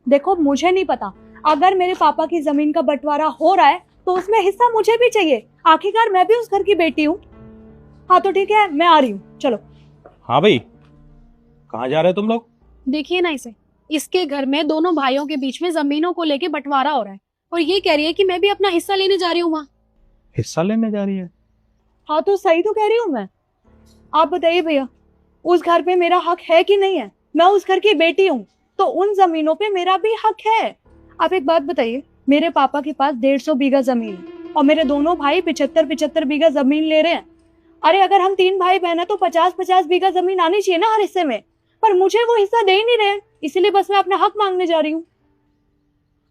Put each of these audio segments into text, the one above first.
देखो मुझे नहीं पता, अगर मेरे पापा की जमीन का बंटवारा हो रहा है तो उसमें हिस्सा मुझे भी चाहिए, आखिरकार मैं भी उस घर की बेटी हूँ। हाँ तो ठीक है, मैं आ रही हूँ, चलो। हाँ भाई, कहाँ जा रहे हो तुम लोग? देखिए ना इसे, इसके घर में दोनों भाइयों के बीच में जमीनों को लेके बंटवारा हो रहा है और ये कह रही है कि मैं भी अपना हिस्सा लेने जा रही हूँ वहाँ। हिस्सा लेने जा रही है? हाँ तो सही तो कह रही हूँ मैं। आप बताइए भैया, उस घर पे मेरा हक है कि नहीं है? मैं उस घर की बेटी हूँ तो उन जमीनों पे मेरा भी हक है। आप एक बात बताइए, मेरे पापा के पास 150 बीघा जमीन है और मेरे दोनों भाई 75-75 बीघा जमीन ले रहे हैं। अरे अगर हम 3 भाई बहन है तो 50-50 बीघा जमीन आनी चाहिए ना हर हिस्से में, पर मुझे वो हिस्सा दे ही नहीं रहे, इसीलिए बस मैं अपना हक मांगने जा रही हूँ।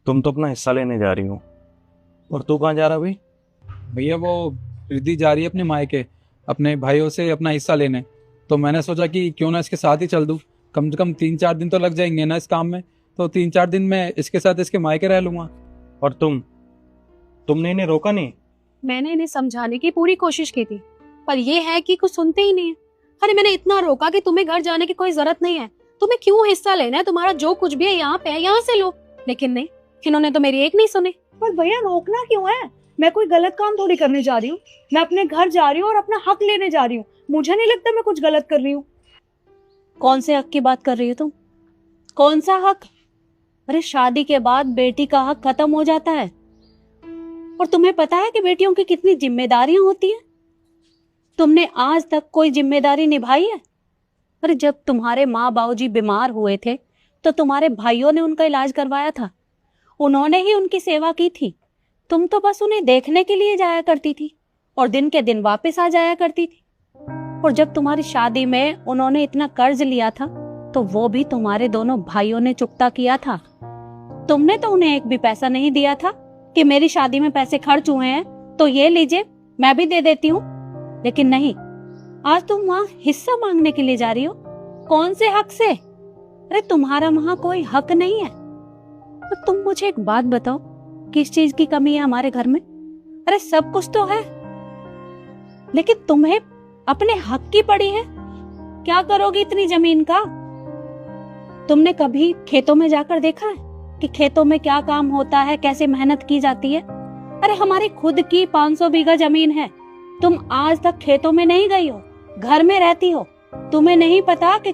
तुम तो अपना हिस्सा लेने जा रही हो, और तू कहाँ जा रहा भाई? भैया वो रिद्धि जा रही है अपने मायके अपने भाइयों से अपना हिस्सा लेने, तो मैंने सोचा कि क्यों ना इसके साथ ही चल दूं। कम से कम 3-4 दिन तो लग जाएंगे ना इस काम में, तो 3-4 दिन मैं इसके साथ इसके मायके रह लूंगा। और तुमने इन्हें रोका नहीं? मैंने इन्हें समझाने की पूरी कोशिश की थी, पर ये है कि कुछ सुनते ही नहीं है। अरे मैंने इतना रोका कि तुम्हें घर जाने की कोई जरूरत नहीं है, तुम्हें क्यों हिस्सा लेना है, तुम्हारा जो कुछ भी है यहाँ पे है, यहाँ से लो। लेकिन नहीं, इन्होंने तो मेरी एक नहीं सुनी। पर भैया रोकना क्यों है? मैं कोई गलत काम थोड़ी करने जा रही हूँ, मैं अपने घर जा रही हूँ और अपना हक लेने जा रही हूँ। मुझे नहीं लगता मैं कुछ गलत कर रही हूँ। कौन से हक की बात कर रही हो तुम? कौन सा हक? अरे शादी के बाद बेटी का हक खत्म हो जाता है, और तुम्हें पता है कि बेटियों की कितनी जिम्मेदारियां होती हैं? तुमने आज तक कोई जिम्मेदारी निभाई है? अरे जब तुम्हारे माँ बाबूजी बीमार हुए थे तो तुम्हारे भाइयों ने उनका इलाज करवाया था, उन्होंने ही उनकी सेवा की थी। तुम तो बस उन्हें देखने के लिए जाया करती थी और दिन के दिन वापस आ जाया करती थी। और जब तुम्हारी शादी में उन्होंने इतना कर्ज लिया था तो वो भी तुम्हारे दोनों भाइयों ने चुकता किया था। तुमने तो उन्हें एक भी पैसा नहीं दिया था कि मेरी शादी में पैसे खर्च हुए हैं तो ये लीजिए मैं भी दे देती हूँ। लेकिन नहीं, आज तुम वहाँ हिस्सा मांगने के लिए जा रही हो। कौन से हक से? अरे तुम्हारा वहाँ कोई हक नहीं है। तो तुम मुझे एक बात बताओ, किस चीज की कमी है हमारे घर में? अरे सब कुछ तो है, लेकिन तुम्हें अपने हक की पड़ी है। क्या करोगी इतनी जमीन का? तुमने कभी खेतों में जाकर देखा है कि खेतों में क्या काम होता है, कैसे मेहनत की जाती है? अरे हमारी खुद की 500 बीघा जमीन है, तुम आज तक खेतों में नहीं गई हो, घर में रहती हो, तुम्हें नहीं पता कि